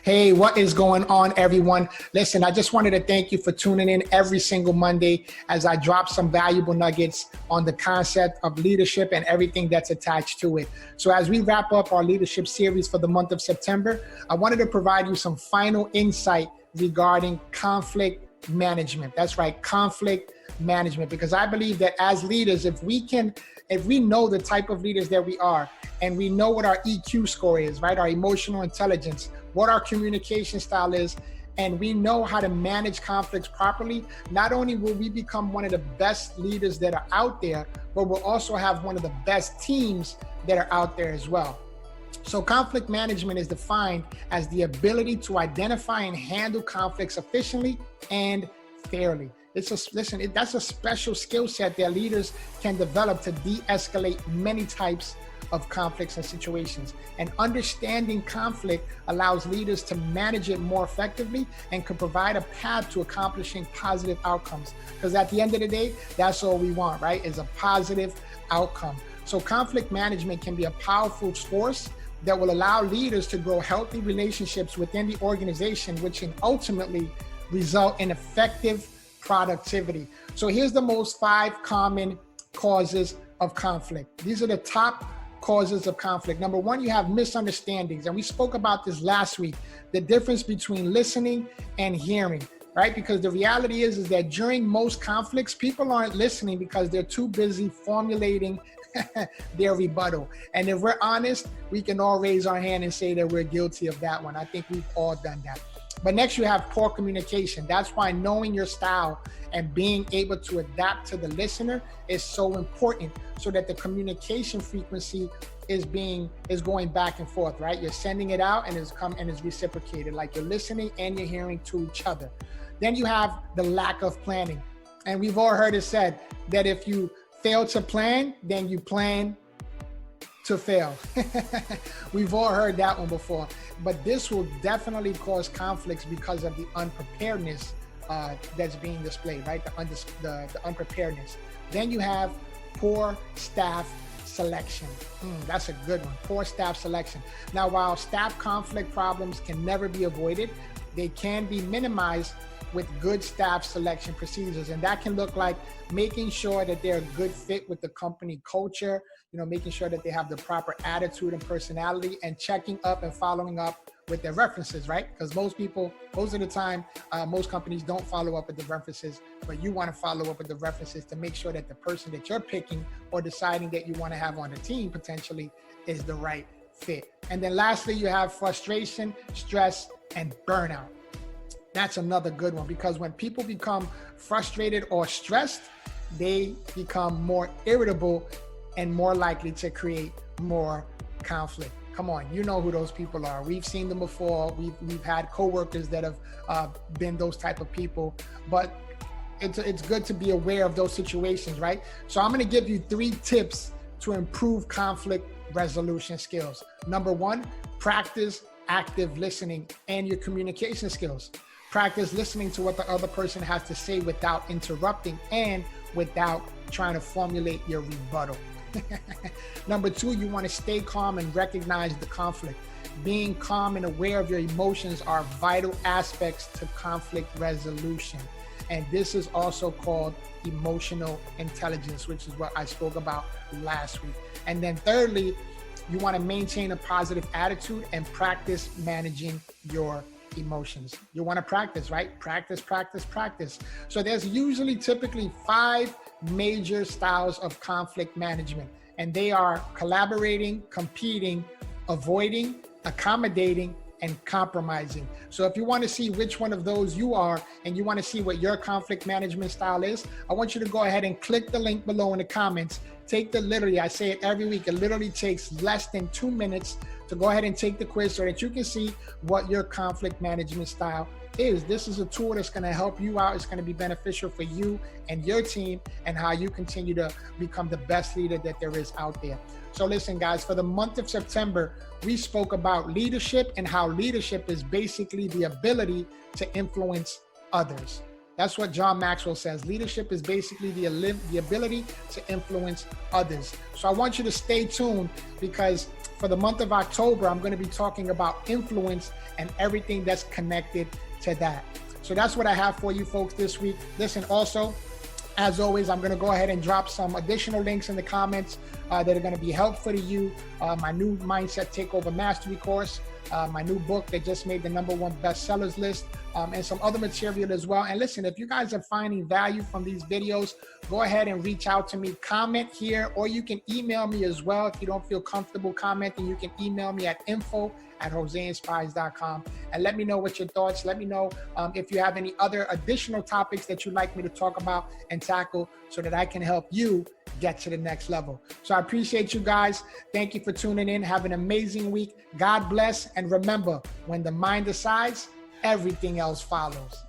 Hey, what is going on, everyone? Listen, I just wanted to thank you for tuning in every single Monday as I drop some valuable nuggets on the concept of leadership and everything that's attached to it. So as we wrap up our leadership series for the month of September, I wanted to provide you some final insight regarding conflict management. That's right, conflict management, because I believe that as leaders, if we know the type of leaders that we are, and we know what our EQ score is, right? Our emotional intelligence, what our communication style is, and we know how to manage conflicts properly, not only will we become one of the best leaders that are out there, but we'll also have one of the best teams that are out there as well. So conflict management is defined as the ability to identify and handle conflicts efficiently and fairly. That's a special skill set that leaders can develop to de-escalate many types of conflicts and situations. And understanding conflict allows leaders to manage it more effectively and can provide a path to accomplishing positive outcomes. Because at the end of the day, that's all we want, right? Is a positive outcome. So conflict management can be a powerful force that will allow leaders to grow healthy relationships within the organization, which can ultimately result in effective productivity. So here's the most 5 common causes of conflict. These are the top causes of conflict. Number 1, you have misunderstandings. And we spoke about this last week, the difference between listening and hearing, right? Because the reality is that during most conflicts, people aren't listening because they're too busy formulating their rebuttal. And if we're honest, we can all raise our hand and say that we're guilty of that one. I think we've all done that. But next, you have poor communication. That's why knowing your style and being able to adapt to the listener is so important, so that the communication frequency is going back and forth, right? You're sending it out and it's reciprocated, like you're listening and you're hearing to each other. Then you have the lack of planning. And we've all heard it said that if you fail to plan, then you plan to fail. We've all heard that one before, but this will definitely cause conflicts because of the unpreparedness that's being displayed, right? The unpreparedness. Then you have poor staff selection. That's a good one, poor staff selection. Now, while staff conflict problems can never be avoided, they can be minimized with good staff selection procedures. And that can look like making sure that they're a good fit with the company culture, making sure that they have the proper attitude and personality, and checking up and following up with their references, right? Because most of the time, most companies don't follow up with the references, but you want to follow up with the references to make sure that the person that you're picking or deciding that you want to have on the team potentially is the right fit. And then lastly, you have frustration, stress, and burnout. That's another good one, because when people become frustrated or stressed, they become more irritable and more likely to create more conflict. Come on, you know who those people are. We've seen them before. We've had coworkers that have been those type of people, but it's good to be aware of those situations, right? So I'm going to give you 3 tips to improve conflict resolution skills. Number 1, practice active listening and your communication skills. Practice listening to what the other person has to say without interrupting and without trying to formulate your rebuttal. Number 2, you want to stay calm and recognize the conflict. Being calm and aware of your emotions are vital aspects to conflict resolution. And this is also called emotional intelligence, which is what I spoke about last week. And then thirdly, you want to maintain a positive attitude and practice managing your emotions. You want to practice, right? Practice. So there's typically 5 major styles of conflict management, and they are collaborating, competing, avoiding, accommodating, and compromising. So if you want to see which one of those you are, and you want to see what your conflict management style is, I want you to go ahead and click the link below in the comments. I say it every week, it literally takes less than 2 minutes to go ahead and take the quiz so that you can see what your conflict management style is. This is a tool that's going to help you out. It's going to be beneficial for you and your team, and how you continue to become the best leader that there is out there. So listen, guys, for the month of September, we spoke about leadership and how leadership is basically the ability to influence others. That's what John Maxwell says. Leadership is basically the ability to influence others. So I want you to stay tuned, because for the month of October, I'm going to be talking about influence and everything that's connected to that. So that's what I have for you folks this week. Listen, also, as always, I'm going to go ahead and drop some additional links in the comments that are going to be helpful to you. My new Mindset Takeover Mastery course, my new book that just made the #1 bestsellers list, and some other material as well. And listen, if you guys are finding value from these videos, go ahead and reach out to me, comment here, or you can email me as well. If you don't feel comfortable commenting, you can email me at info@joseinspires.com and let me know what your thoughts. Let me know if you have any other additional topics that you'd like me to talk about and tackle so that I can help you get to the next level. So I appreciate you guys. Thank you for tuning in. Have an amazing week. God bless. And remember, when the mind decides, everything else follows.